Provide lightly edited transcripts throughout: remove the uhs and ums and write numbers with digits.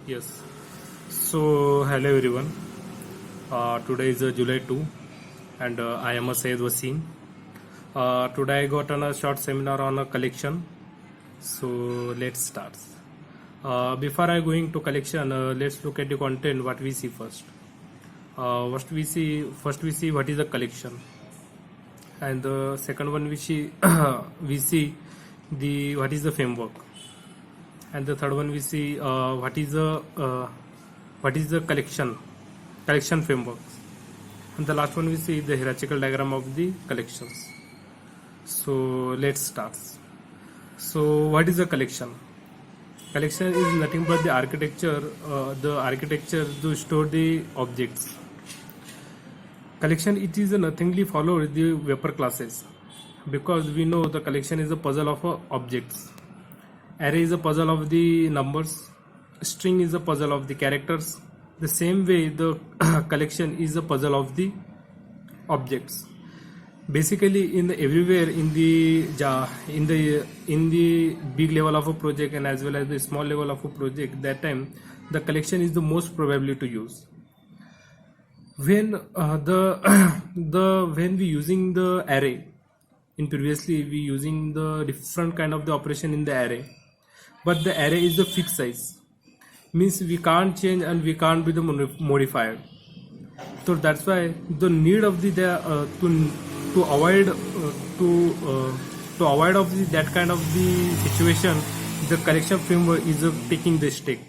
Yes. So, hello everyone. Today is July 2, and I am Syed Wasim. Today I got on a short seminar on a collection. So, let's start. Before I going to collection, let's look at the content. What we see first. First we see what is a collection, and the second one we see we see the what is the framework, and the third one we see what is the collection framework, and the last one we see the hierarchical diagram of the collections. So let's start. So what is a collection? Collection is nothing but the architecture to store the objects. Collection, it is nothingly followed the vapor classes, because we know the collection is a puzzle of objects. Array is a puzzle of the numbers, string is a puzzle of the characters. The same way the collection is a puzzle of the objects. Basically, everywhere in the big level of a project and as well as the small level of a project, that time the collection is the most probably to use. When when we using the array, in previously we using the different kind of the operation in the array, but the array is the fixed size, means we can't change and we can't be the modified. So that's why the need of to avoid of that kind of the situation, the collection framework is taking the stake.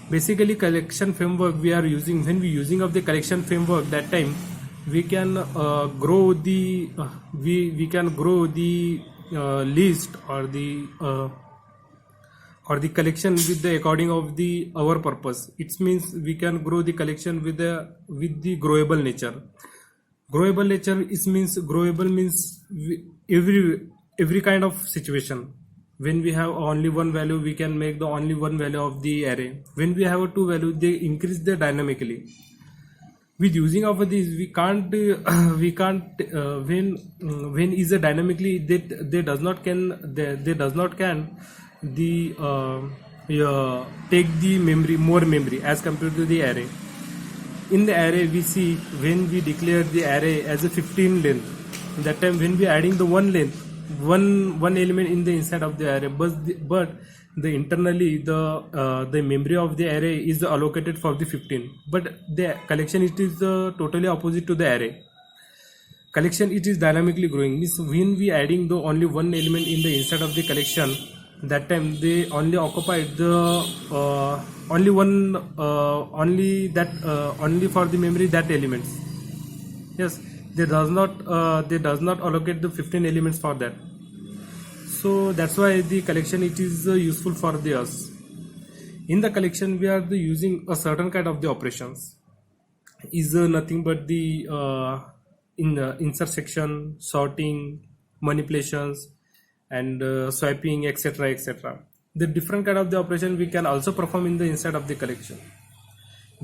Basically, collection framework we are using, when we using of the collection framework, that time we can grow the we can grow the list or the collection with the according of the our purpose. It means we can grow the collection with the growable nature. Growable nature is means growable means every kind of situation. When we have only one value, we can make the only one value of the array. When we have a two value, they increase the dynamically. With using of this, we can't when is a dynamically, they does not can the take the more memory as compared to the array. In the array, we see when we declare the array as a 15 length, that time when we adding the one length, one element in the inside of the array, but the internally the memory of the array is allocated for the 15, but the collection, it is totally opposite to the array. Collection, it is dynamically growing, means when we adding the only one element in the inside of the collection, that time they only occupy the only one only for the memory that elements. Yes, they does not allocate the 15 elements for that. So that's why the collection, it is useful for us. In the collection, we are using a certain kind of the operations, is nothing but the intersection, sorting, manipulations, and swiping, etc. The different kind of the operation we can also perform in the inside of the collection.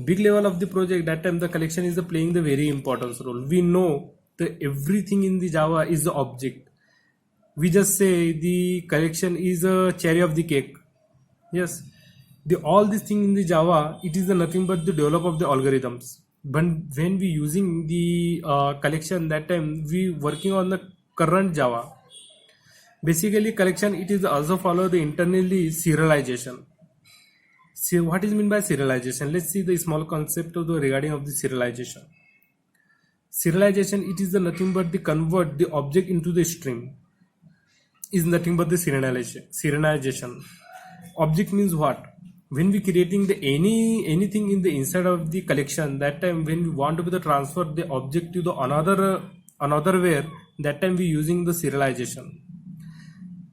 Big level of the project, that time the collection is playing the very important role. We know that everything in the Java is the object. We just say the collection is a cherry of the cake. Yes, all these things in the Java, it is nothing but the develop of the algorithms. But when we using the collection, that time we working on the current Java. Basically, collection, it is also follow the internally serialization. See what is meant by serialization. Let's see the small concept of the regarding of the serialization. Serialization, it is nothing but the convert the object into the string. Is nothing but the serialization. Object means what? When we creating the anything in the inside of the collection, that time when we want to be the transfer the object to the another where, that time we using the serialization.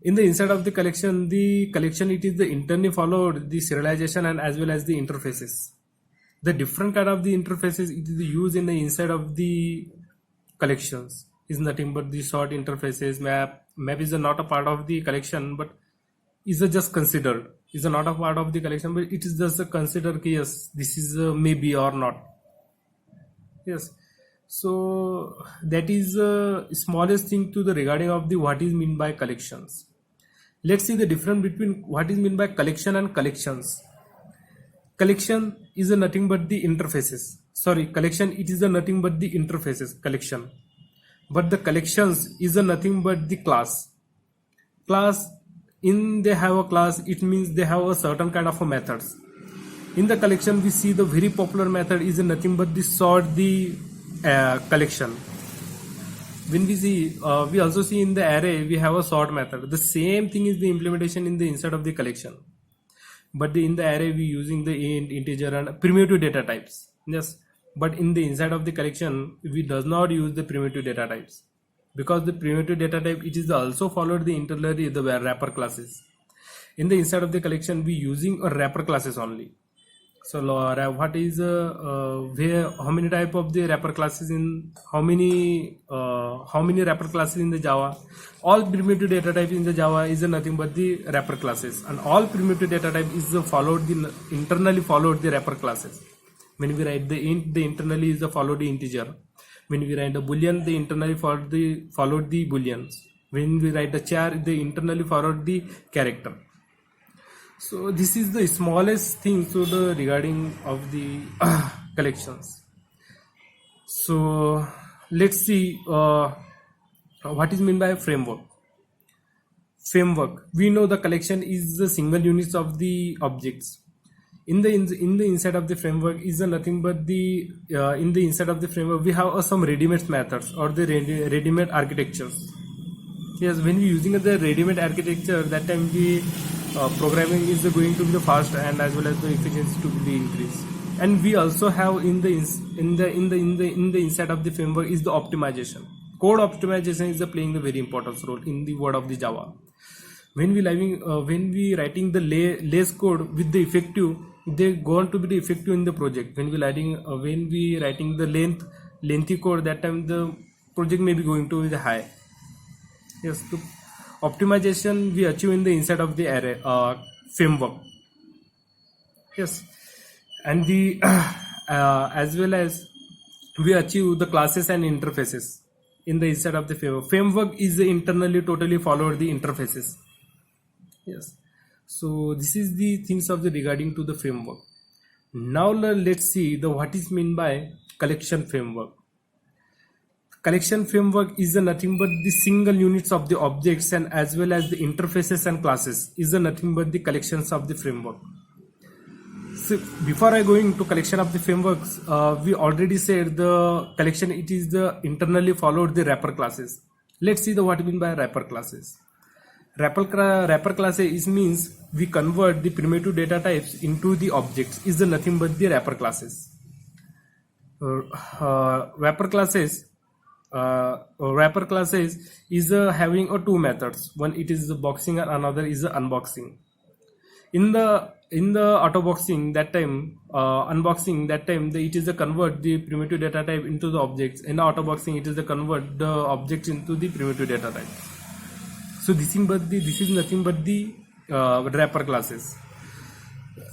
In the inside of the collection, it is the internally followed the serialization and as well as the interfaces. The different kind of the interfaces, it is used in the inside of the collections, is nothing but the sort interfaces. Map is not a part of the collection, but is just considered. Is not a part of the collection, but it is just considered, yes, this is maybe or not. Yes. So that is the smallest thing to the regarding of the what is meant by collections. Let's see the difference between what is meant by collection and collections. collection is a nothing but the interfaces. Sorry, collection it is a nothing but the interfaces collection, but the collections is a nothing but the class. In they have a class, it means they have a certain kind of a methods. In the collection we see the very popular method is a nothing but the sort the collection. When we see we also see in the array we have a sort method. The same thing is the implementation in the inside of the collection, but in the array we using the int, integer and primitive data types. Yes, but in the inside of the collection we does not use the primitive data types, because the primitive data type it is also followed the internally the wrapper classes. In the inside of the collection we using a wrapper classes only. So what is where how many type of the wrapper classes in how many wrapper classes in the Java? All primitive data type in the Java is nothing but the wrapper classes, and all primitive data type is internally followed the wrapper classes. When we write the int, the internally is the followed the integer. When we write the boolean, the internally followed the booleans. When we write the char, the internally followed the character. So this is the smallest thing to the regarding of the collections. So let's see what is meant by framework. We know the collection is the single units of the objects. In the inside of the framework is nothing but the in the inside of the framework we have some ready-made methods or the ready-made architectures. Yes, when we using the ready-made architecture, that time we programming is going to be the fast and as well as the efficiency to be increased. And we also have in the inside of the framework is the optimization. Code optimization is playing a very important role in the world of the Java. When we writing the less code with the effective, they going to be the effective in the project. When we writing the lengthy code, that time the project may be going to be the high. Yes, the optimization we achieve in the inside of the array framework. Yes, and the as well as we achieve the classes and interfaces in the inside of the framework. Framework is internally totally followed the interfaces. Yes, so this is the things of the regarding to the framework. Now let's see the what is meant by collection framework. Collection framework is nothing but the single units of the objects and as well as the interfaces and classes is nothing but the collections of the framework. So before I going to collection of the frameworks, we already said the collection it is the internally followed the wrapper classes. Let's see the what I mean by wrapper classes. Wrapper classes means we convert the primitive data types into the objects is nothing but the wrapper classes. Wrapper classes is having two methods. One it is the boxing and another is the unboxing. In the auto boxing that time unboxing that time it is the convert the primitive data type into the objects. In the auto boxing it is the convert the objects into the primitive data type. So this is nothing but the wrapper classes.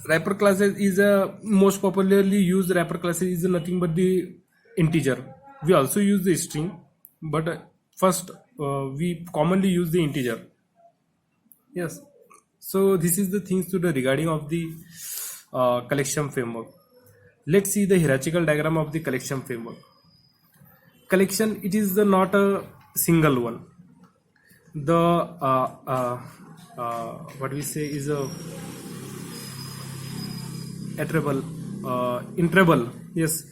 Wrapper classes is most popularly used wrapper classes is nothing but the integer. We also use the string, but first we commonly use the integer. Yes, so this is the things to the regarding of the collection framework. Let's see the hierarchical diagram of the collection framework. Collection it is not a single one. The what we say is a interval. Yes.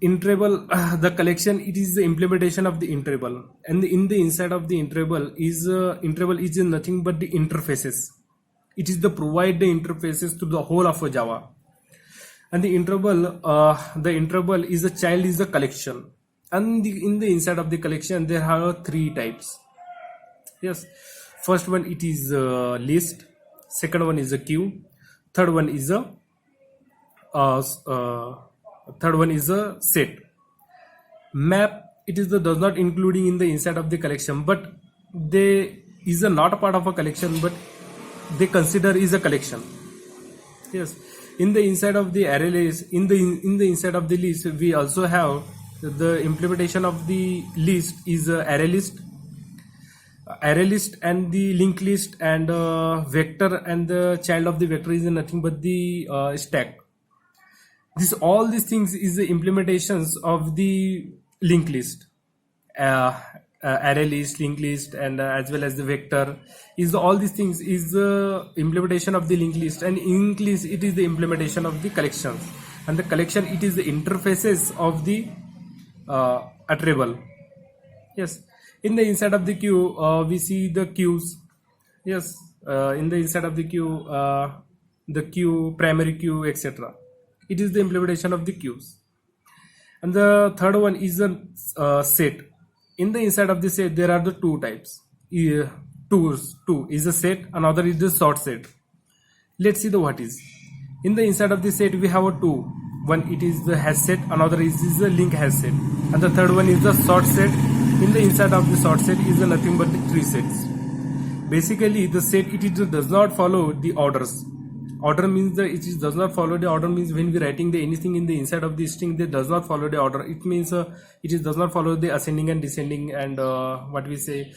Interval, the collection it is the implementation of the interval, and in the inside of the interval is nothing but the interfaces. It is the provide the interfaces to the whole of a Java, and the interval is the child is the collection, and in the inside of the collection there are three types. Yes, first one it is list, second one is a queue, third one is a set. Map it is the does not including in the inside of the collection, but they is not a part of a collection, but they consider is a collection. Yes, in the inside of the array list, in the inside of the list we also have the implementation of the list is array list, and the linked list, and vector, and the child of the vector is nothing but the stack. This all these things is the implementations of the linked list, array list, linked list, and as well as the vector. Is all these things is the implementation of the linked list, and linked list it is the implementation of the collections, and the collection it is the interfaces of the iterable. Yes, in the inside of the queue we see the queues. Yes, in the inside of the queue, primary queue, etc. It is the implementation of the queues. And the third one is the set. In the inside of the set there are the two types. Two is a set, another is the sort set. Let's see the what is. In the inside of the set we have a two. One it is the hash set, another is the link hash set, and the third one is the sort set. In the inside of the sort set is nothing but the three sets. Basically the set it does not follow the orders. Order means does not follow the order means when we writing the anything in the inside of the string, they does not follow the order. It means does not follow the ascending and descending and what we say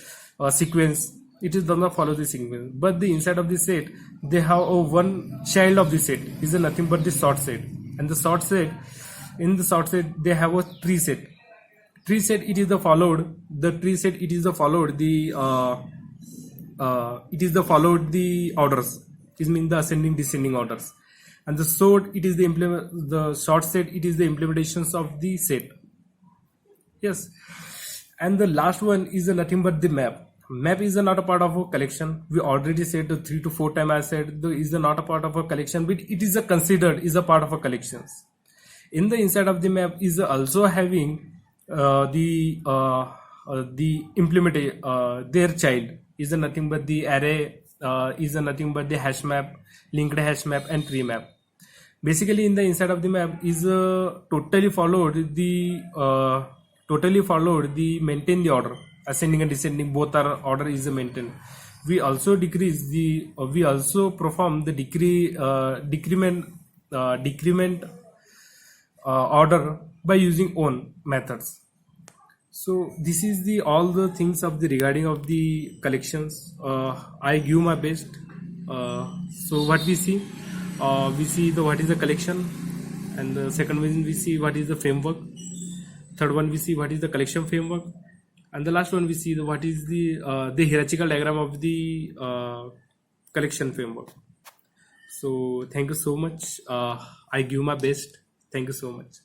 sequence. Does not follow the sequence. But the inside of the set they have one child of the set is nothing but the sort set. And the sort set, in the sort set they have a tree set. Tree set it is the followed. The tree set it is the followed the followed the orders. It means the ascending descending orders. And the sort it is the sort set it is the implementations of the set. Yes. And the last one is nothing but the map. Map is not a part of a collection. We already said 3 to 4 times. I said is not a part of a collection, but it is considered is a part of a collections. In the inside of the map is also having the implement their child is nothing but the array, is nothing but the hash map, linked hash map, and tree map. Basically in the inside of the map is totally followed the maintain the order, ascending and descending both are order is maintained. We also decrease the we also perform the decrement order by using own methods. So this is the all the things of the regarding of the collections. I give my best. So what we see the what is the collection, and the second one we see what is the framework. Third one we see what is the collection framework, and the last one we see what is the hierarchical diagram of the collection framework. So thank you so much. I give my best. Thank you so much.